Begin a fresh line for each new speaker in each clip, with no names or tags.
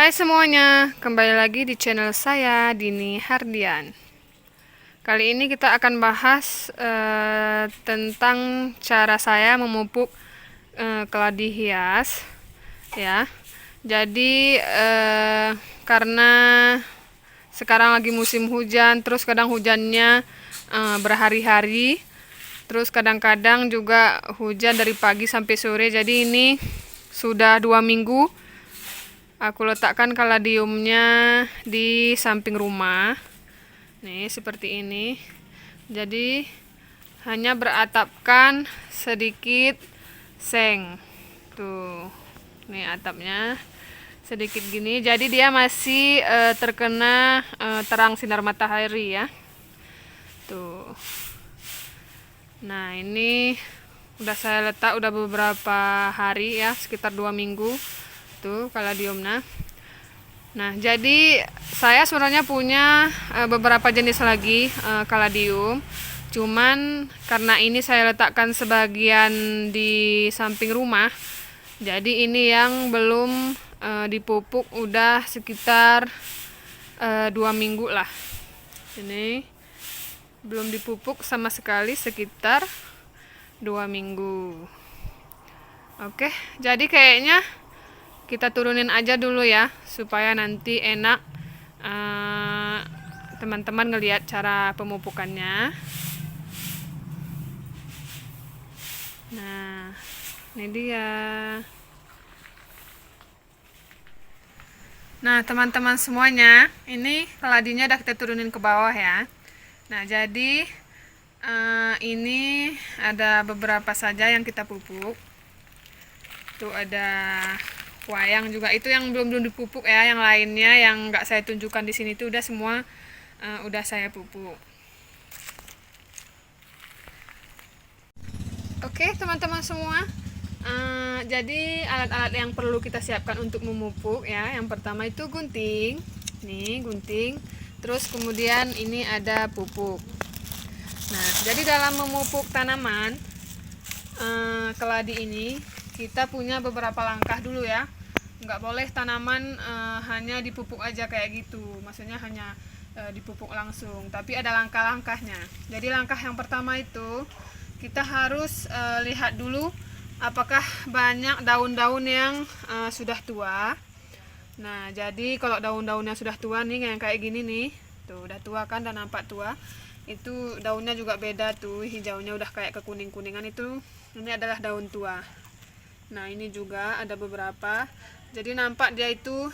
Hai semuanya, kembali lagi di channel saya, Dini Hardian. Kali ini kita akan bahas tentang cara saya memupuk keladi hias, ya. Jadi karena sekarang lagi musim hujan, terus kadang hujannya berhari-hari, terus kadang-kadang juga hujan dari pagi sampai sore. Jadi ini sudah 2 minggu aku letakkan kaladiumnya di samping rumah. Nih, seperti ini. Jadi, hanya beratapkan sedikit seng. Tuh. Nih atapnya sedikit gini. Jadi dia masih terkena terang sinar matahari ya. Tuh. Nah, ini udah saya letak udah beberapa hari ya, sekitar 2 minggu. Tuh kaladiumnya. Nah, jadi saya sebenarnya punya beberapa jenis lagi kaladium. Cuman karena ini saya letakkan sebagian di samping rumah, jadi ini yang belum dipupuk udah sekitar 2 minggu lah. Ini belum dipupuk sama sekali sekitar 2 minggu. Oke, jadi kayaknya kita turunin aja dulu ya supaya nanti enak teman-teman ngelihat cara pemupukannya. Nah, ini dia. Nah, teman-teman semuanya, ini keladinya udah kita turunin ke bawah ya. Nah, jadi ini ada beberapa saja yang kita pupuk. Tuh ada wayang juga, itu yang belum dipupuk ya. Yang lainnya yang nggak saya tunjukkan di sini tuh udah semua udah saya pupuk. Oke teman-teman semua, jadi alat-alat yang perlu kita siapkan untuk memupuk ya, yang pertama itu gunting. Nih gunting, terus kemudian ini ada pupuk. Nah, jadi dalam memupuk tanaman keladi ini kita punya beberapa langkah dulu ya. Nggak boleh tanaman hanya dipupuk aja kayak gitu, maksudnya hanya dipupuk langsung, tapi ada langkah-langkahnya. Jadi langkah yang pertama itu kita harus lihat dulu apakah banyak daun-daun yang sudah tua. Nah, jadi kalau daun-daun yang sudah tua nih, yang kayak gini nih, tuh udah tua kan dan nampak tua, itu daunnya juga beda tuh, hijaunya udah kayak kekuning-kuningan, itu ini adalah daun tua. Nah, ini juga ada beberapa. Jadi nampak dia itu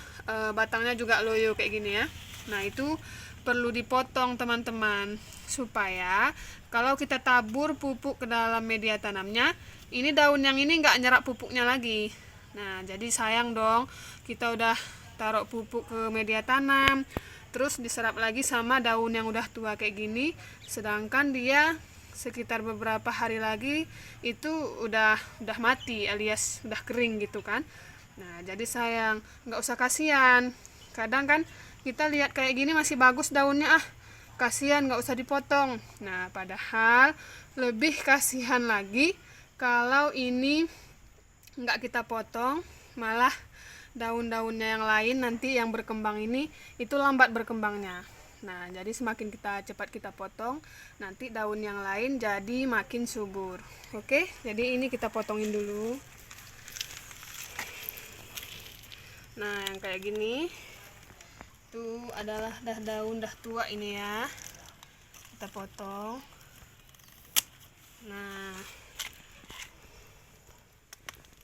batangnya juga loyo kayak gini ya. Nah, itu perlu dipotong teman-teman, supaya kalau kita tabur pupuk ke dalam media tanamnya, ini daun yang ini nggak nyerap pupuknya lagi. Nah, jadi sayang dong, kita udah taruh pupuk ke media tanam, terus diserap lagi sama daun yang udah tua kayak gini, sedangkan dia sekitar beberapa hari lagi itu udah mati alias udah kering gitu kan. Nah, jadi sayang, nggak usah kasihan. Kadang kan kita lihat kayak gini masih bagus daunnya, kasihan nggak usah dipotong. Nah, padahal lebih kasihan lagi kalau ini nggak kita potong, malah daun-daunnya yang lain nanti yang berkembang ini itu lambat berkembangnya. Nah, jadi semakin cepat kita potong, nanti daun yang lain jadi makin subur. Oke, jadi ini kita potongin dulu. Nah, yang kayak gini itu adalah daun tua ini ya. Kita potong. Nah,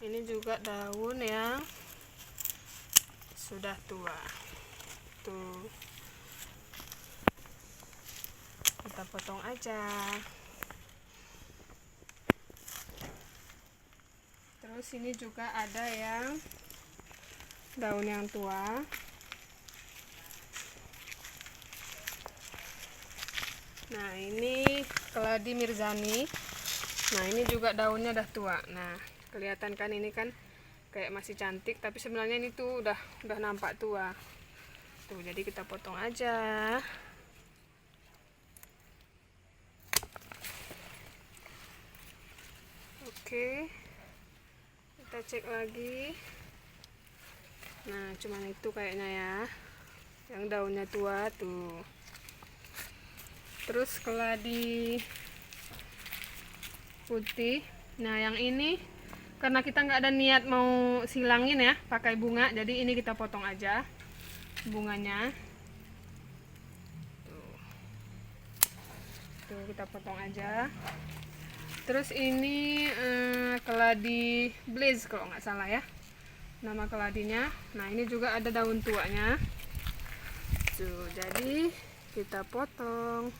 ini juga daun yang sudah tua. Tuh. Kita potong aja. Terus ini juga ada yang daun yang tua. Nah, ini keladi mirzani. Nah, ini juga daunnya udah tua. Nah, kelihatan kan ini kan kayak masih cantik, tapi sebenarnya ini tuh udah nampak tua. Tuh, jadi kita potong aja. Oke. Kita cek lagi. Nah, cuman itu kayaknya ya, yang daunnya tua tuh. Terus keladi putih, nah yang ini karena kita nggak ada niat mau silangin ya pakai bunga, jadi ini kita potong aja bunganya. Tuh kita potong aja. Terus ini keladi blaze kalau nggak salah ya nama keladinya. Nah ini juga ada daun tuanya tuh, jadi kita potong.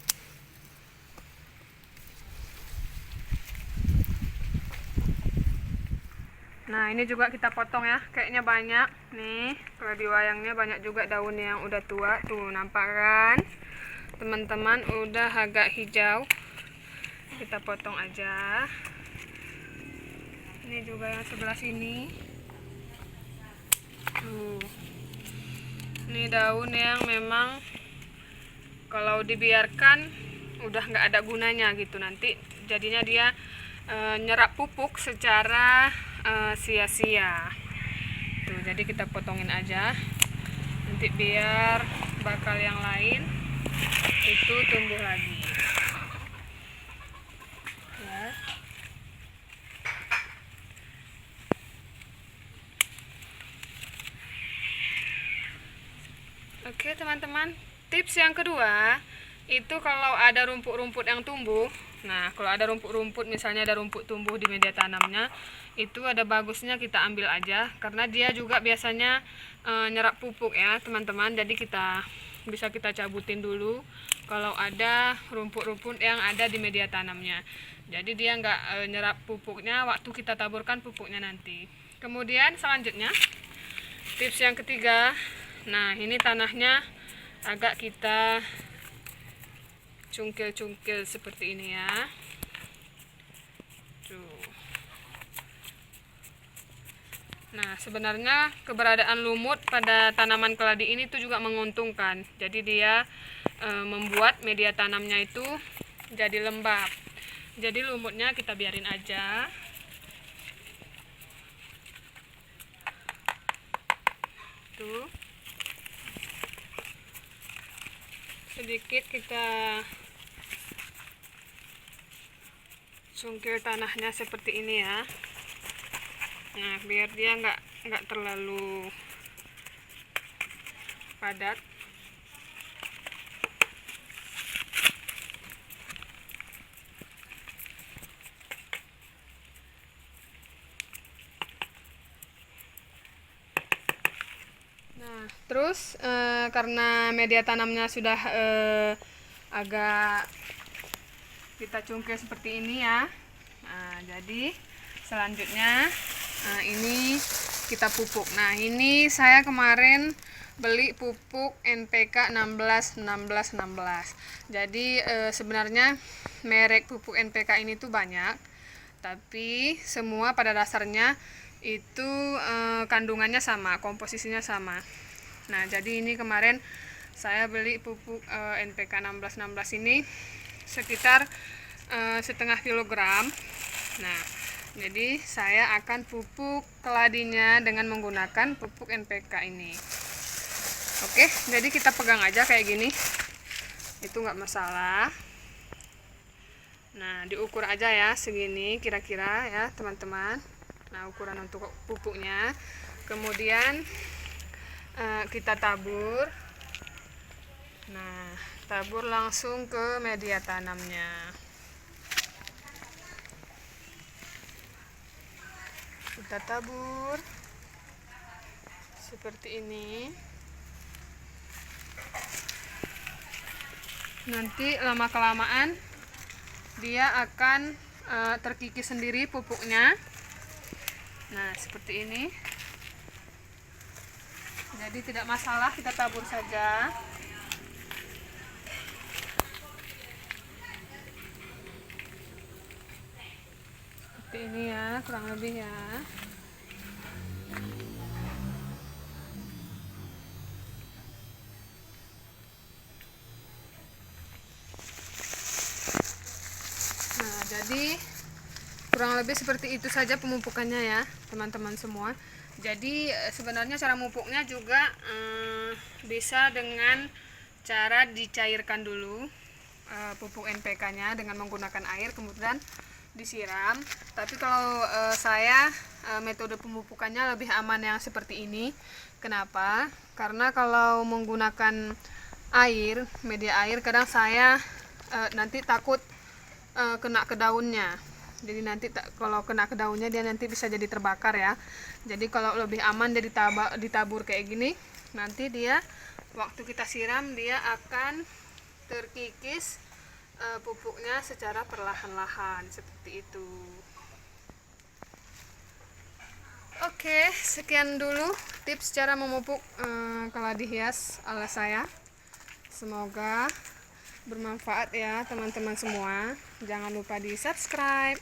Nah ini juga kita potong ya, kayaknya banyak nih keladi wayangnya, banyak juga daunnya yang udah tua tuh, nampak kan teman-teman, udah agak hijau. Kita potong aja. Ini juga yang sebelah sini tuh, ini daun yang memang kalau dibiarkan udah nggak ada gunanya gitu, nanti jadinya dia nyerap pupuk secara sia-sia tuh, jadi kita potongin aja nanti biar bakal yang lain itu tumbuh lagi ya. Oke teman-teman, tips yang kedua itu kalau ada rumput-rumput yang tumbuh. Nah kalau ada rumput-rumput, misalnya ada rumput tumbuh di media tanamnya, itu ada bagusnya kita ambil aja, karena dia juga biasanya nyerap pupuk ya teman-teman. Jadi bisa kita cabutin dulu kalau ada rumput-rumput yang ada di media tanamnya, jadi dia nggak nyerap pupuknya waktu kita taburkan pupuknya nanti. Kemudian selanjutnya tips yang ketiga, nah ini tanahnya agak kita cungkil-cungkil seperti ini ya tuh. Nah sebenarnya keberadaan lumut pada tanaman keladi ini tuh juga menguntungkan, jadi dia membuat media tanamnya itu jadi lembab. Jadi lumutnya kita biarin aja tuh, sedikit kita cungkil tanahnya seperti ini ya. Nah biar dia nggak terlalu padat. Nah terus karena media tanamnya sudah agak kita cungkil seperti ini ya. Nah jadi selanjutnya ini kita pupuk. Nah ini saya kemarin beli pupuk NPK 16 16 16. Jadi sebenarnya merek pupuk NPK ini tuh banyak, tapi semua pada dasarnya itu kandungannya sama, komposisinya sama. Nah jadi ini kemarin saya beli pupuk NPK 16 16 ini sekitar setengah kilogram. Nah jadi saya akan pupuk keladinya dengan menggunakan pupuk NPK ini. Oke, jadi kita pegang aja kayak gini, itu nggak masalah. Nah diukur aja ya segini kira-kira ya teman-teman. Nah ukuran untuk pupuknya, kemudian kita tabur. Nah tabur langsung ke media tanamnya. Kita tabur seperti ini. Nanti lama kelamaan dia akan terkikis sendiri pupuknya. Nah seperti ini, jadi tidak masalah, kita tabur saja. Seperti ini ya kurang lebih ya. Nah jadi kurang lebih seperti itu saja pemupukannya ya teman-teman semua. Jadi sebenarnya cara memupuknya juga bisa dengan cara dicairkan dulu pupuk NPK-nya dengan menggunakan air, kemudian disiram. Tapi kalau saya metode pemupukannya lebih aman yang seperti ini. Kenapa? Karena kalau menggunakan air, media air, kadang saya nanti takut kena ke daunnya. Jadi nanti kalau kena ke daunnya dia nanti bisa jadi terbakar ya. Jadi kalau lebih aman dia ditabur kayak gini, nanti dia waktu kita siram dia akan terkikis pupuknya secara perlahan-lahan seperti itu. Oke, sekian dulu tips cara memupuk keladi hias ala saya. Semoga bermanfaat ya teman-teman semua. Jangan lupa di subscribe.